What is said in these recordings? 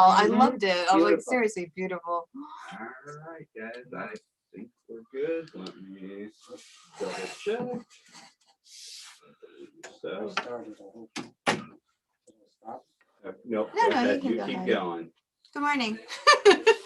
I loved it. I was like, Beautiful. seriously beautiful. All right, guys, I think we're good. Let me double check. So, nope, No, go no, you ahead. can You go keep ahead. going. Good morning.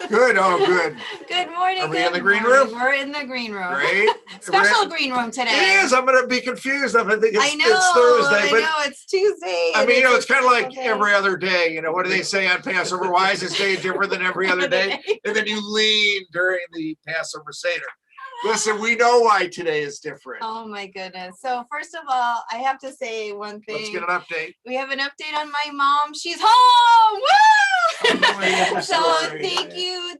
Good. Oh, good. Good morning. Are we good in the green morning. room? We're in the green room. Great. Special green room today. It is. I'm going to be confused. I'm going to think I know. it's Thursday, I but know it's Tuesday. I mean, it's kind of like day. every other day. What do they say on Passover? Why is this day different than every other day? And then you lean during the Passover Seder. Listen, we know why today is different. Oh my goodness. So first of all, I have to say one thing. Let's get an update. We have an update on my mom. She's home. Woo! So thank you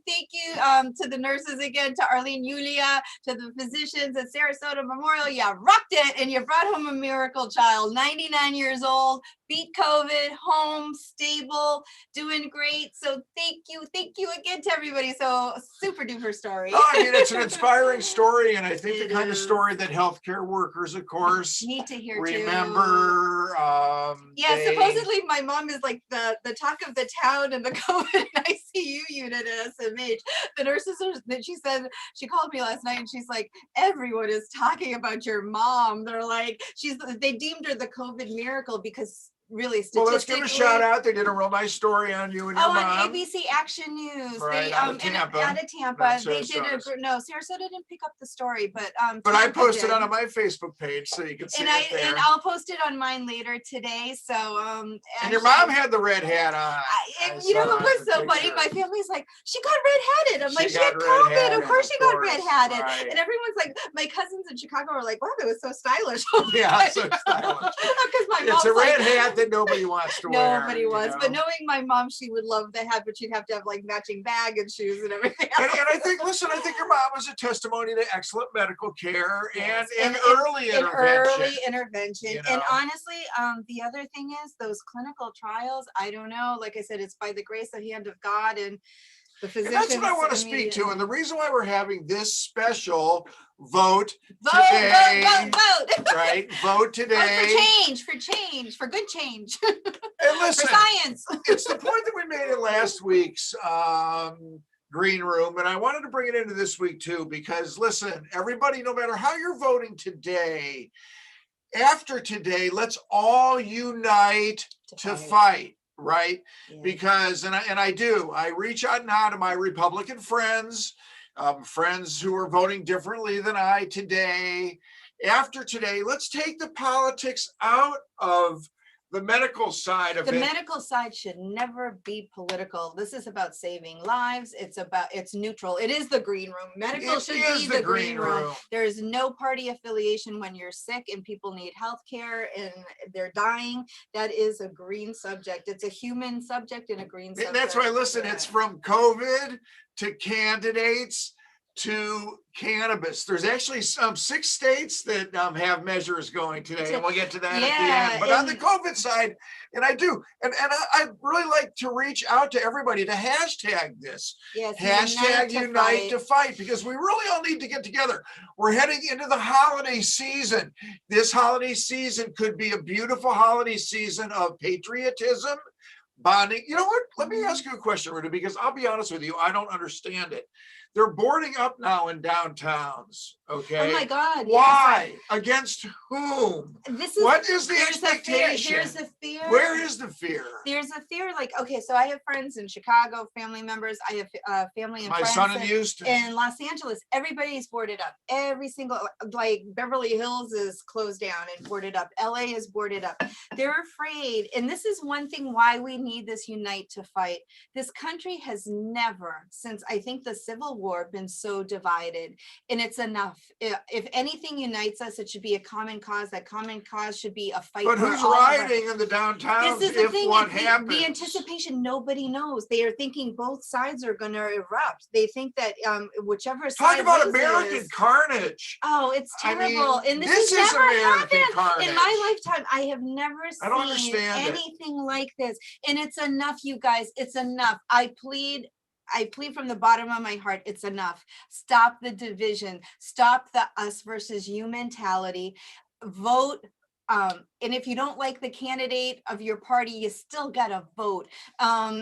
to the nurses again, to Arlene, Yulia, to the physicians at Sarasota Memorial. You rocked it, and you brought home a miracle child. 99 years old, beat COVID, home, stable, doing great. So thank you again to everybody. So super duper story. Oh, I mean, it's an inspiring story, and I think It the kind of is. story that healthcare workers, of course, Need to hear remember. Yeah, they- supposedly my mom is like the talk of the town in the COVID ICU unit at SMH. The nurses are, that she said, she called me last night and she's like, everyone is talking about your mom. They're like, they deemed her the COVID miracle because really Well, let's statistically. give a shout out. They did a real nice story on you and your on mom. ABC Action News. Right, They out of Tampa. out of Tampa. Not They did Sarasota. Sarasota didn't pick up the story, but But I Tampa posted did. on my Facebook page, so you can see And it there. and I'll post it on mine later today. So And your mom had the red hat on. you know what was so funny? picture. My family's like, she got redheaded. I'm She like, she got had COVID. redheaded, Of course of she got course, redheaded. right. And everyone's like, my cousins in Chicago were like, wow, that was so stylish. Yeah, so stylish. Because my It's a mom's red like, hat that nobody wants to wear. nobody you was. know? But knowing my mom, she would love the hat, but she'd have to have like matching bag and shoes and everything else. And I think, listen, I think your mom was a testimony to excellent medical care Yes, and early intervention. Early intervention. You And know? honestly, the other thing is those clinical trials, I don't know, like I said, it's by the grace of hand of God and the And physicians. that's what I want to speak to. And the reason why we're having this special vote Vote, today, vote. right? Vote today. For change, for good change. And listen, for science. it's the point that we made in last week's Green Room, and I wanted to bring it into this week too, because listen, everybody, no matter how you're voting today, after today, let's all unite to fight, right? Yeah. Because, and I reach out now to my Republican friends, friends who are voting differently than I today. After today, let's take the politics out of the medical side of it. The medical side should never be political. This is about saving lives. It's neutral. It is the green room. Medical It should is be the green room. room. There is no party affiliation when you're sick and people need health care and they're dying. That is a green subject. It's a human subject and a green subject. And that's why, listen, it's from COVID to candidates to cannabis. There's actually 6 states that have measures going today, and we'll get to that at the end. But on the COVID side, and I really like to reach out to everybody to hashtag this. Yes, Hashtag unite to fight, because we really all need to get together. We're heading into the holiday season. This holiday season could be a beautiful holiday season of patriotism, bonding. You know what? Let me ask you a question, Ruta, because I'll be honest with you, I don't understand it. They're boarding up now in downtowns. Okay. Oh my God. Why? Yes. Against whom? What is the expectation? There's a fear. Where is the fear? There's a fear. Like, okay, so I have friends in Chicago, family members. I have family and my friends son in Houston. In Los Angeles, everybody's boarded up. Every single, like Beverly Hills is closed down and boarded up. LA is boarded up. They're afraid. And this is one thing why we need this unite to fight. This country has never, since I think the Civil War, been so divided, and it's enough. If anything unites us, it should be a common cause. That common cause should be a fight. But who's riding in the downtown? This is the thing. What happens? The anticipation, nobody knows. They are thinking both sides are going to erupt. They think that whichever side. Talk about American carnage. Oh, it's terrible. I mean, and this has never American happened carnage. in my lifetime. I have never I seen anything like this. And it's enough, you guys. It's enough. I plead from the bottom of my heart, it's enough. Stop the division. Stop the us versus you mentality. Vote and if you don't like the candidate of your party, you still gotta vote.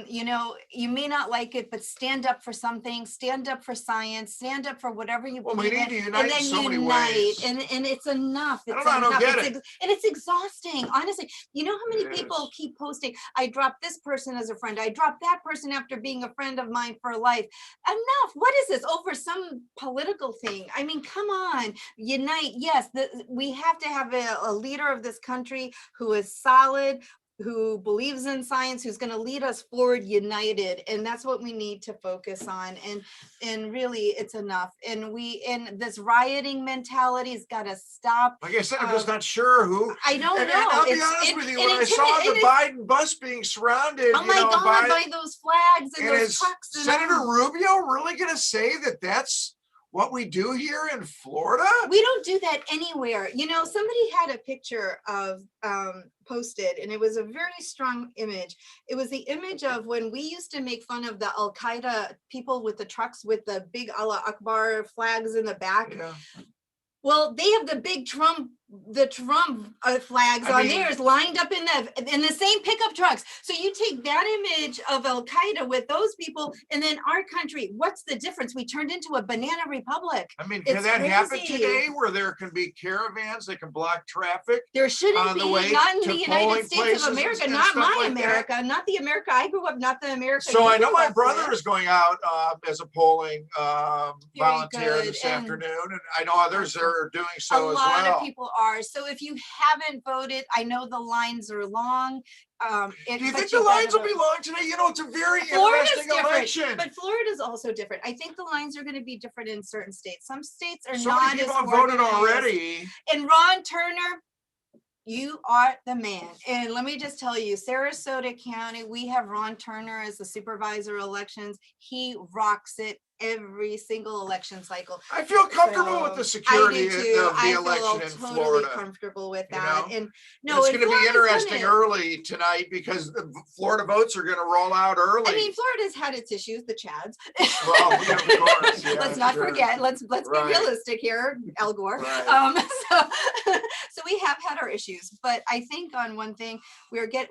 You know, you may not like it, but stand up for something, stand up for science, stand up for whatever you Well, we believe need in, to unite and in then so many unite. ways. And it's enough. I It's don't know, I don't enough. get it. And it's exhausting, honestly. You know how many It people is. keep posting, I dropped this person as a friend, I dropped that person after being a friend of mine for life. Enough. What is this, over some political thing? I mean, come on, unite. Yes, we have to have a leader of this country who is solid, who believes in science, who's going to lead us forward united, and that's what we need to focus on. And really, it's enough. And this rioting mentality has got to stop. Like I said, I'm just not sure who. I don't And know. I'll be honest with you, when I saw the Biden bus being surrounded, oh my God, by those flags and those is trucks. And Senator Rubio really going to say that that's what we do here in Florida? We don't do that anywhere. You know, somebody had a picture of posted, and it was a very strong image. It was the image of when we used to make fun of the Al Qaeda people with the trucks with the big Allah Akbar flags in the back. Yeah. Well, they have the big Trump flags on theirs lined up in the same pickup trucks. So you take that image of Al Qaeda with those people, and then our country. What's the difference? We turned into a banana republic. I mean, It's can that happen crazy. today, where there can be caravans that can block traffic? There shouldn't on the be, way not in to the polling United States places of and America, stuff not my like that? America, not the America I grew up, not the America. So you I know grew my up brother with. is going out as a polling volunteer good. this And afternoon, and I know others are doing A so as lot well. of people are. So if you haven't voted, I know the lines are long. Do you think the lines will be long today? You know, it's a very interesting election. But Florida's also different. I think the lines are going to be different in certain states. Some states are So not many as people have voted organized. already. And Ron Turner, you are the man. And let me just tell you, Sarasota County, we have Ron Turner as the supervisor of elections. He rocks it every single election cycle. I feel comfortable with the security of the election in totally Florida. Comfortable with You that. know? And it's going to be interesting early tonight, because the Florida votes are going to roll out early. I mean, Florida's had its issues, the Chads. Well, yeah, of course. Yeah, let's not sure. forget. Let's Right. be realistic here, Al Gore. Right. So we have had our issues, but I think on one thing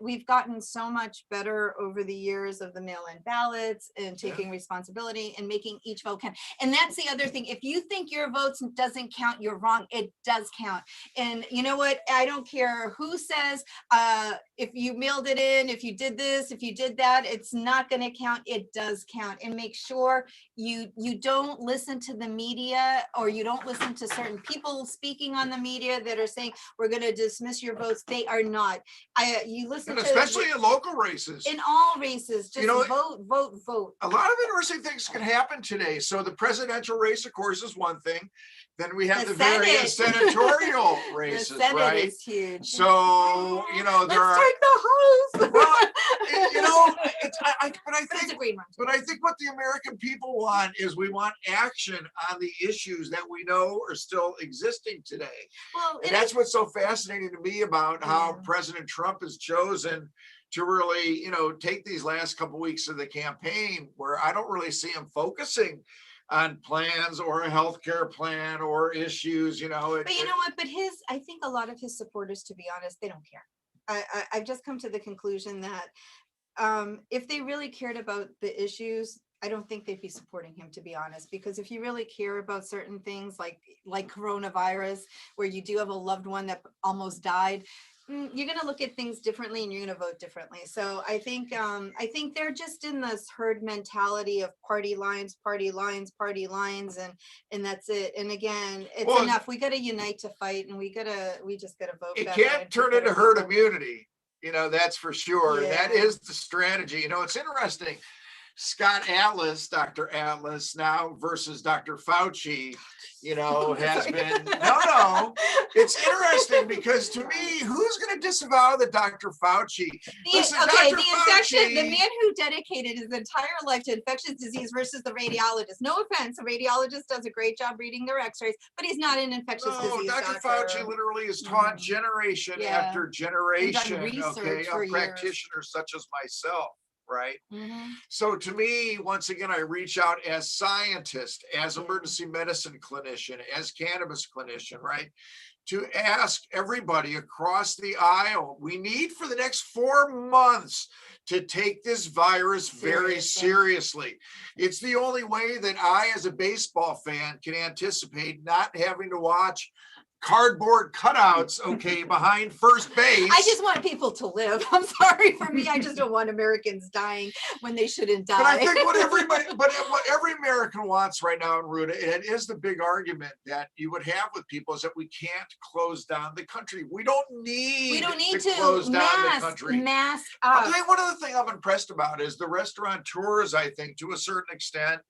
we've gotten so much better over the years of the mail-in ballots and taking responsibility and making each vote count. And that's the other thing. If you think your votes doesn't count, you're wrong. It does count. And you know what? I don't care who says, if you mailed it in, if you did this, if you did that, it's not going to count. It does count. And make sure you don't listen to the media, or you don't listen to certain people speaking on the media that are saying we're going to dismiss your votes. They are not. You listen And to, especially in local races. in all races, just vote. A lot of interesting things can happen today. So the presidential race, of course, is one thing. Then we have the various senatorial races, the Senate right? is huge. So, you know, there Let's are. take the House. Well, you know, but I think what the American people want is, we want action on the issues that we know are still existing today. Well, And that's what's so fascinating to me about how President Trump has chosen to really, you know, take these last couple weeks of the campaign, where I don't really see him focusing on plans or a healthcare plan or issues, you know. But you know what? But I think a lot of his supporters, to be honest, they don't care. I've just come to the conclusion that if they really cared about the issues, I don't think they'd be supporting him, to be honest. Because if you really care about certain things like coronavirus, where you do have a loved one that almost died, you're going to look at things differently, and you're going to vote differently. So I think they're just in this herd mentality of party lines, and that's it. And again, it's enough. We got to unite to fight, and we just got to vote. It can't turn into herd immunity, you know, that's for sure. Yeah. That is the strategy. You know, it's interesting. Scott Atlas, Dr. Atlas now versus Dr. Fauci, you know, has been, no, it's interesting, because to me, who's going to disavow the Dr. Fauci? Listen, Dr. Fauci, the man who dedicated his entire life to infectious disease versus the radiologist. No offense, the radiologist does a great job reading their x-rays, but he's not an infectious disease Dr. doctor. Fauci literally has taught generation after generation, of practitioners such as myself. Right. So to me, once again, I reach out as scientist, as emergency medicine clinician, as cannabis clinician, right, to ask everybody across the aisle, we need for the next 4 months to take this virus very seriously. It's the only way that I, as a baseball fan, can anticipate not having to watch cardboard cutouts, okay, behind first base. I just want people to live. I'm sorry for me. I just don't want Americans dying when they shouldn't die. But I think what every American wants right now in Ruta, and it is the big argument that you would have with people, is that we can't close down the country. We don't need to close down the country. Mask up. I'll tell you one other thing I'm impressed about is the restaurateurs, I think, to a certain extent.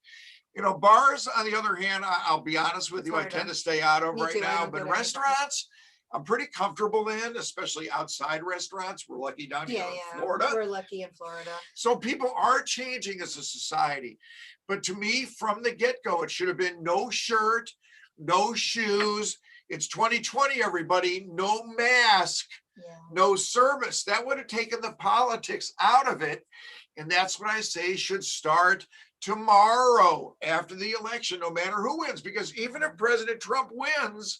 You know, bars, on the other hand, I'll be honest with you, I tend to stay out of right now, but restaurants, I'm pretty comfortable in, especially outside restaurants. We're lucky down here in Florida. We're lucky in Florida. So people are changing as a society. But to me, from the get-go, it should have been no shirt, no shoes. It's 2020, everybody, no mask, no service. That would have taken the politics out of it. And that's what I say should start tomorrow after the election, no matter who wins, because even if President Trump wins,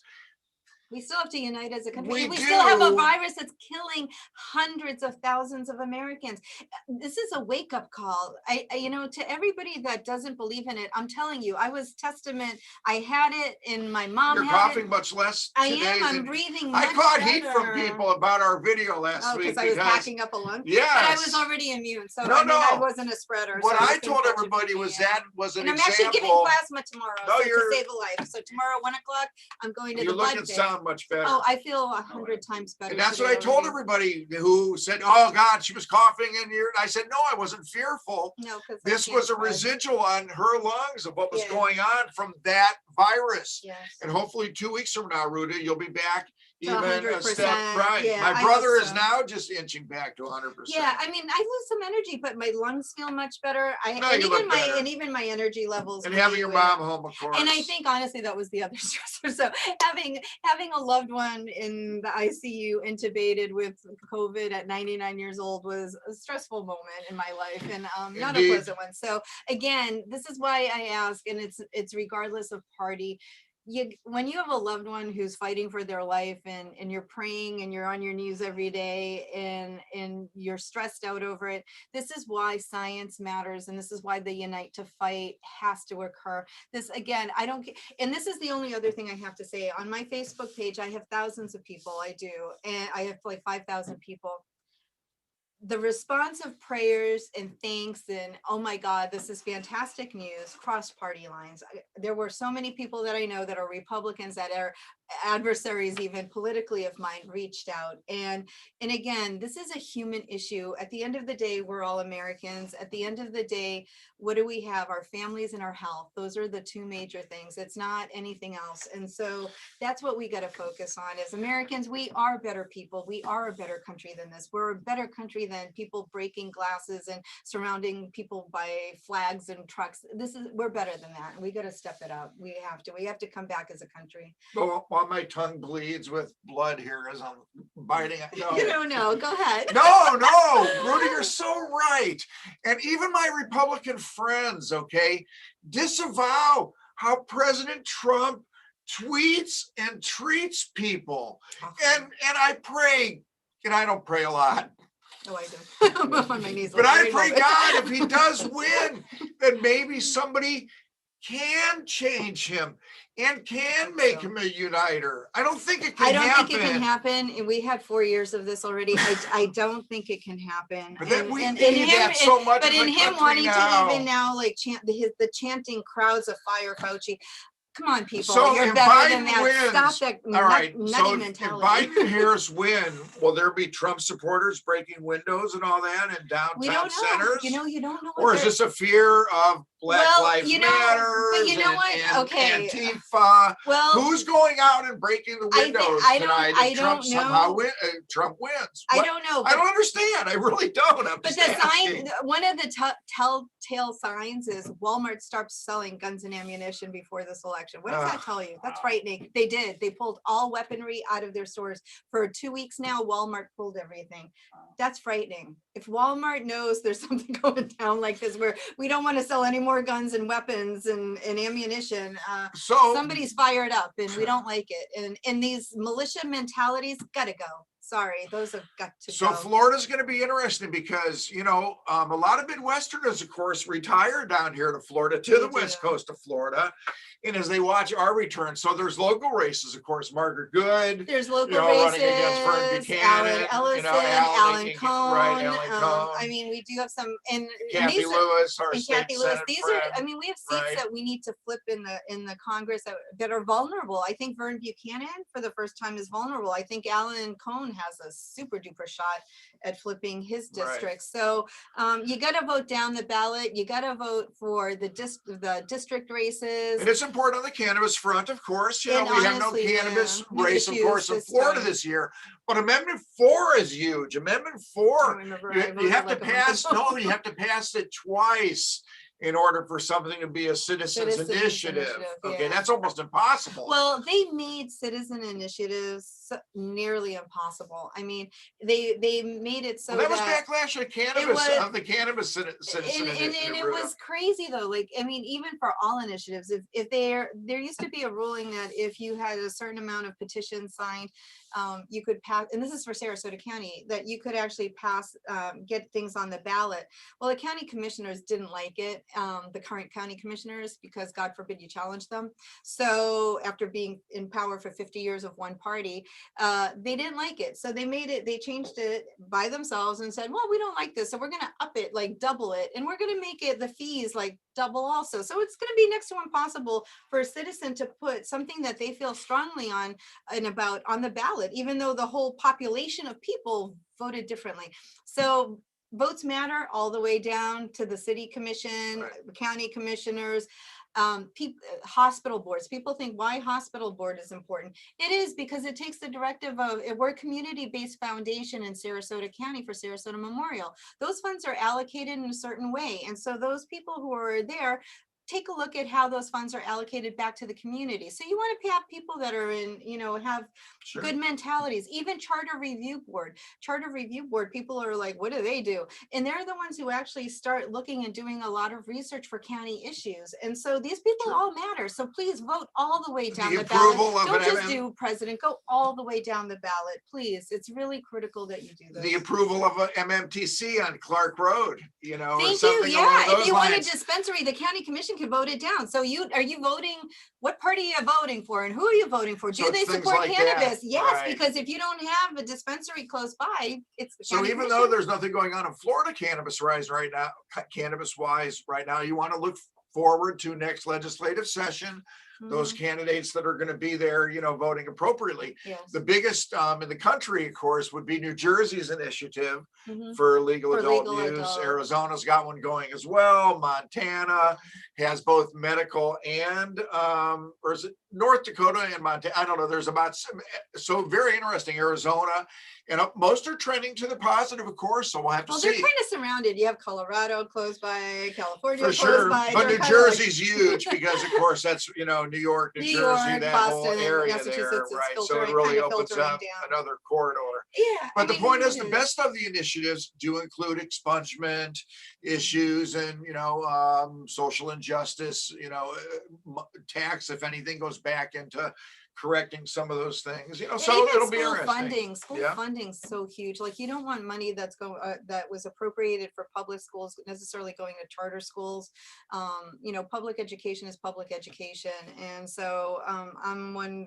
we still have to unite as a country. We still have a virus that's killing hundreds of thousands of Americans. This is a wake-up call. You know, to everybody that doesn't believe in it, I'm telling you, I was testament. I had it, and my mom You're had coughing it. much less I today am. I'm than- breathing. I much caught better. heat from people about our video last week because I was packing up a lung. Yes. But I was already immune, so No, I mean, I no. wasn't a spreader. What so I was told infected everybody from was me, that was an and I'm example. actually giving plasma tomorrow No, to save a life. So tomorrow, 1 o'clock, I'm going to You the look blood and bank. sound much better. Oh, I feel 100 times better. And that's what I today told already. everybody who said, "Oh God, she was coughing in here." I said, "No, I wasn't fearful. No, because This was a residual on her lungs of what was Yeah. going on from that virus." Yes. And hopefully 2 weeks from now, Ruta, you'll be back To even a 100%, step right. yeah, My I brother hope is so. now just inching back to 100%. Yeah, I mean, I lose some energy, but my lungs feel much better. No, you look better. And even my energy levels. And having way, your way mom up. home, of course. And I think honestly that was the other stressor. So having a loved one in the ICU intubated with COVID at 99 years old was a stressful moment in my life, and not a Indeed. pleasant one. So again, this is why I ask, and it's regardless of party. When you have a loved one who's fighting for their life, and you're praying and you're on your knees every day, and you're stressed out over it, this is why science matters, and this is why the unite to fight has to occur. This again, I don't, and this is the only other thing I have to say. On my Facebook page, I have thousands of people. I do, and I have like 5,000 people. The response of prayers and thanks and oh my God, this is fantastic news, cross party lines. There were so many people that I know that are Republicans, that are adversaries even politically of mine, reached out. And again, this is a human issue. At the end of the day, we're all Americans. At the end of the day, what do we have? Our families and our health. Those are the two major things. It's not anything else. And so that's what we got to focus on as Americans. We are better people. We are a better country than this. We're a better country than people breaking glasses and surrounding people by flags and trucks. We're better than that. And we got to step it up. We have to come back as a country. Well, while my tongue bleeds with blood here as I'm biting it. No. You don't know. Go ahead. No, Ruta, you're so right. And even my Republican friends, okay, disavow how President Trump tweets and treats people. And I pray, and I don't pray a lot. No, I don't. I'm on my knees. But I pray God, if he does win, then maybe somebody can change him and can make him a uniter. I don't think it can happen. I don't think it can happen. And we had 4 years of this already. I don't think it can happen. But then we and need that so much. But in in the him country wanting now. to even now like chant the chanting crowds of fire Fauci. Come on, people. So You're if better than Biden that. wins, Stop that all right, nutty so if mentality. Biden and Harris win, will there be Trump supporters breaking windows and all that in We downtown don't know. centers? You don't know. Or is this a fear of Black Lives Matter? But you know what? And Okay. Antifa. Well, Who's going out and breaking the windows tonight? I if Trump don't know. somehow Trump wins. I What? don't know. I don't understand. I really don't. I'm But just the asking. sign, one of the telltale signs is Walmart starts selling guns and ammunition before this election. protection. What does that tell you? That's frightening. They did. They pulled all weaponry out of their stores for 2 weeks now. Walmart pulled everything. That's frightening. If Walmart knows there's something going down like this, where we don't want to sell any more guns and weapons and ammunition, So somebody's fired up and we don't like it. And these militia mentalities gotta go. Sorry, those have got to So go. Florida's going to be interesting because, you know, a lot of Midwesterners, of course, retire down here to Florida, to They the west do. coast of Florida. And as they watch our return, so there's local races, of course, Margaret Good, There's local you know, running against Vern races, Buchanan, Alan Ellison, you know, Alan Cohn. right, Alan Cohn, I mean, we do have some, and Kathy these Lewis, our and state Kathy Lewis. Senate These friend. are, I mean, we have seats right. that we need to flip in the Congress that are vulnerable. I think Vern Buchanan, for the first time, is vulnerable. I think Alan Cohn has a super duper shot at flipping his Right. district. So you got to vote down the ballot. You got to vote for the district races. And it's important on the cannabis front, of course. You know, And we have no honestly, cannabis no race, of issues course, in this Florida time. this year. But Amendment 4 is huge. Amendment I 4, remember you, I you voted have to like a month pass, ago. no, you have to pass it twice in order for something to be a citizens Citizens initiative. initiative, Okay, yeah. that's almost impossible. Well, they made citizen initiatives nearly impossible. I mean, they made it so Well, that was that backlash of cannabis, was- of the cannabis citizen and initiative. it Ruta. was crazy though. Like, I mean, even for all initiatives, if there used to be a ruling that if you had a certain amount of petitions signed, you could pass, and this is for Sarasota County, that you could actually pass, get things on the ballot. Well, the county commissioners didn't like it, the current county commissioners, because God forbid you challenge them. So after being in power for 50 years of one party, they didn't like it. So they changed it by themselves and said, well, we don't like this. So we're going to up it, like double it. And we're going to make it the fees like double also. So it's going to be next to impossible for a citizen to put something that they feel strongly on and about on the ballot, even though the whole population of people voted differently. So votes matter all the way down to the city commission, Right. county commissioners, hospital boards. People think, why hospital board is important? It is because it takes the directive of, we're a community-based foundation in Sarasota County for Sarasota Memorial. Those funds are allocated in a certain way. And so those people who are there take a look at how those funds are allocated back to the community. So you want to have people that are in, have Sure. good mentalities. Even charter review board, people are like, what do they do? And they're the ones who actually start looking and doing a lot of research for county issues. And so these people Sure. all matter. So please vote all the way down the approval ballot. of Don't an just do president, go all the way down the ballot, please. It's really critical that you do this. The approval of a MMTC on Clark Road, or Thank you. something along Yeah, those if you want a lines. dispensary, the county commission can vote it down. So are you voting? What party are you voting for, and who are you voting for? So Do it's they things support like cannabis? that, Yes, right. because if you don't have a dispensary close by, it's the So county even though commission. there's nothing going on in Florida cannabis wise right now, you want to look forward to next legislative session, those candidates that are going to be there, voting appropriately. Yes. The biggest in the country, of course, would be New Jersey's initiative Mhm. for legal For adult legal use. adult. Arizona's got one going as well. Montana has both medical and, or is it North Dakota and Montana? I don't know. There's about so very interesting. Arizona, and most are trending to the positive, of course. So we'll have to Well, they're see. kind of surrounded. You have Colorado close by, California For close sure, by. but They're New kinda like- Jersey's huge because, of course, that's New York, New Jersey, York, that Boston, whole area there, Massachusetts, it's right? So filtering, it really kinda opens filtering up down. another corridor. Yeah. But the point is, the it best of the initiatives do include expungement issues and social injustice. Tax, if anything, goes back into correcting some of those things. And So even it'll be school interesting. School Yeah. funding's so huge. Like, you don't want money that was appropriated for public schools necessarily going to charter schools. Public education is public education, and so I'm one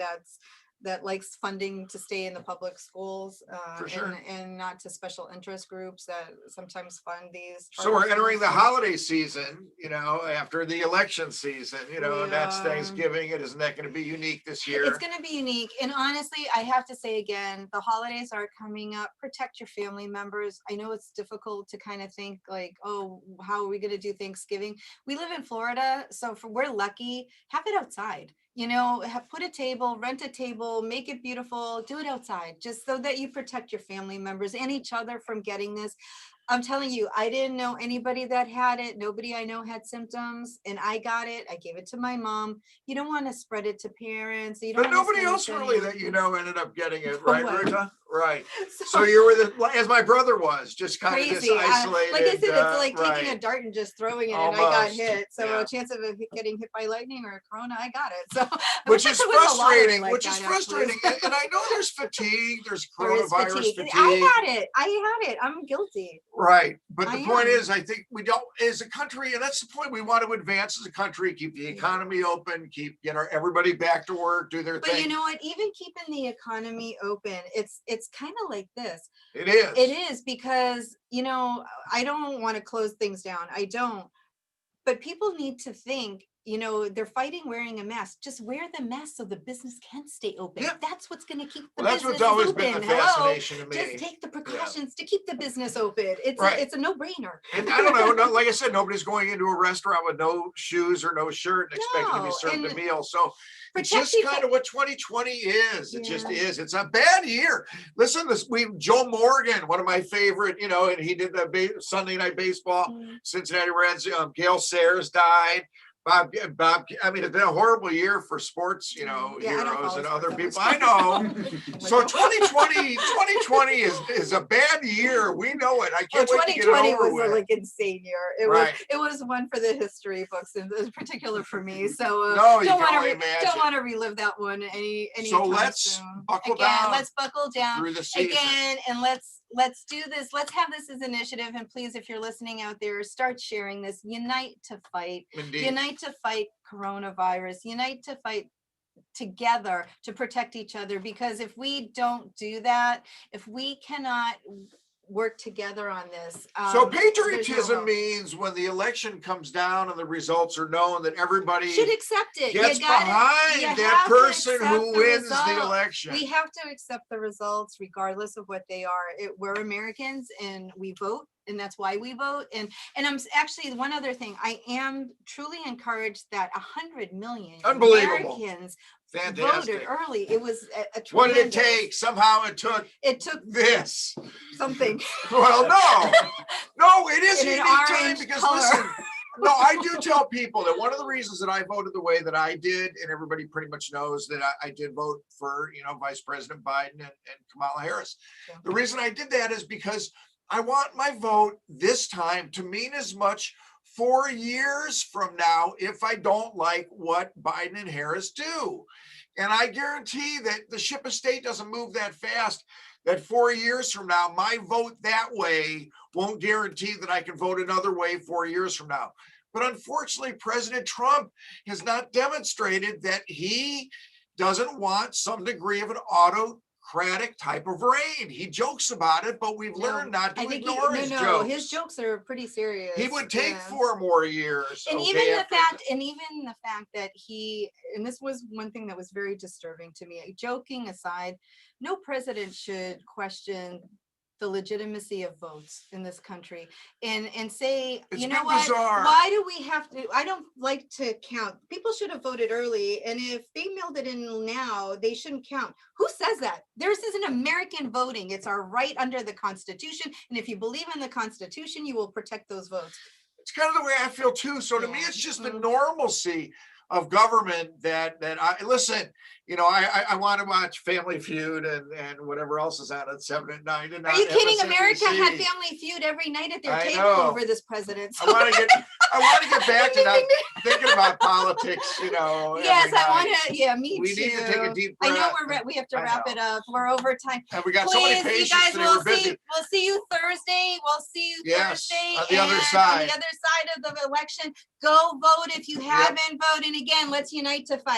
that likes funding to stay in the public schools, For sure. and not to special interest groups that sometimes fund these. So we're charter entering the schools. holiday season, after the election season, We and that's are. Thanksgiving. Isn't that going to be unique this year? It's going to be unique. And honestly, I have to say again, the holidays are coming up. Protect your family members. I know it's difficult to kind of think like, oh, how are we going to do Thanksgiving? We live in Florida, so we're lucky. Have it outside. Put a table, rent a table, make it beautiful, do it outside, just so that you protect your family members and each other from getting this. I'm telling you, I didn't know anybody that had it. Nobody I know had symptoms, and I got it. I gave it to my mom. You don't want to spread it to parents. You don't But wanna nobody send it else to really anyone. that you know ended up getting it, No right, way. Ruta? Right. So So you were as my brother was, just kind of this crazy. isolated. Like I said, it's like taking a right. dart and just throwing it, and I got Almost, hit. So yeah. a chance of it getting hit by lightning or a corona, I got it. So I Which wish is there was a lottery frustrating, like which is that, actually. frustrating. And I know there's fatigue, there's There is coronavirus fatigue. fatigue. I had it. I'm guilty. Right. But I the point am. is, I think we don't, as a country, and that's the point, we want to advance as a country, keep the economy open, keep, everybody back to work, do their But you thing. know what? Even keeping the economy open, it's kind of like this. It is. It is because, I don't want to close things down. I don't. But people need to think, they're fighting wearing a mask. Just wear the mask so the business can stay open. Yeah. That's what's going to keep the Well, that's business what's always open. been the Hello. fascination to me. Just take the precautions to keep the business open. Right. It's a no-brainer. And I don't know, like I said, nobody's going into a restaurant with no shoes or no shirt and expecting to be No, served a and meal. So it's protect just people. kind of what 2020 is. It just Yeah. is. It's a bad year. Listen, Joe Morgan, one of my favorite, and he did the Sunday Night Baseball, Mm. Cincinnati Reds. Gail Sayers died. Bob, I mean, it's been a horrible year for sports, Yeah, I don't heroes follow and sports other that people. much. I know. So Like, 2020 is a bad year. We know it. I can't wait to get it 2020 over was with. a like insane year. Right. It was one for the history books, in particular for me. So No, you don't can want only to imagine. don't want to relive that one any So time let's soon. buckle Again, down let's buckle down through the season. again, and let's do this. Let's have this as an initiative. And please, if you're listening out there, start sharing this. Unite to fight. Indeed. Unite to fight coronavirus. Unite to fight together to protect each other, because if we don't do that, if we cannot work together on this, So there's no patriotism hope. means when the election comes down and the results are known, that everybody Should accept it. gets You gotta- behind you that have to person accept who the wins the result. election. We have to accept the results regardless of what they are. We're Americans and we vote, and that's why we vote. And I'm actually, one other thing, I am truly encouraged that 100 million Unbelievable. Americans Fantastic. voted early. It was a What did it tremendous- take? Somehow it took this. something. Well, no, it is In a an unique time orange because color. listen, no, I do tell people that one of the reasons that I voted the way that I did, and everybody pretty much knows that I did vote for, Vice President Biden and Kamala Harris. Yeah. The reason I did that is because I want my vote this time to mean as much 4 years from now if I don't like what Biden and Harris do. And I guarantee that the ship of state doesn't move that fast, that 4 years from now, my vote that way won't guarantee that I can vote another way 4 years from now. But unfortunately, President Trump has not demonstrated that he doesn't want some degree of an autocratic type of reign. He jokes about it, but we've learned not to ignore his jokes. His jokes are pretty serious. He would take Yeah. 4 more years. And okay, even the after fact that and this was one thing that was very disturbing to me, joking aside, no president should question the legitimacy of votes in this country and say, It's you know been what, bizarre. why do we have to, I don't like to count. People should have voted early, and if they mailed it in now, they shouldn't count. Who says that? This is an American voting. It's our right under the Constitution, and if you believe in the Constitution, you will protect those votes. It's kind of the way I feel too. So to me, Yeah. it's just the normalcy of government that I listen. I want to watch Family Feud and whatever else is on at 7 at 9. And Are you kidding? MSNBC. America had Family Feud every night at their I table know. over this president. I want to get back to not thinking about politics. Yes, every I want night. to. Yeah, me We too. need to take a deep I know breath. we have to I wrap know. it up. We're over time. And we got so many Please, you patients guys, today. we'll We're busy. see you Thursday. We'll see you Yes, Thursday. on the other and side. On the other side of the election, go vote if you haven't voted. And again, let's unite to fight.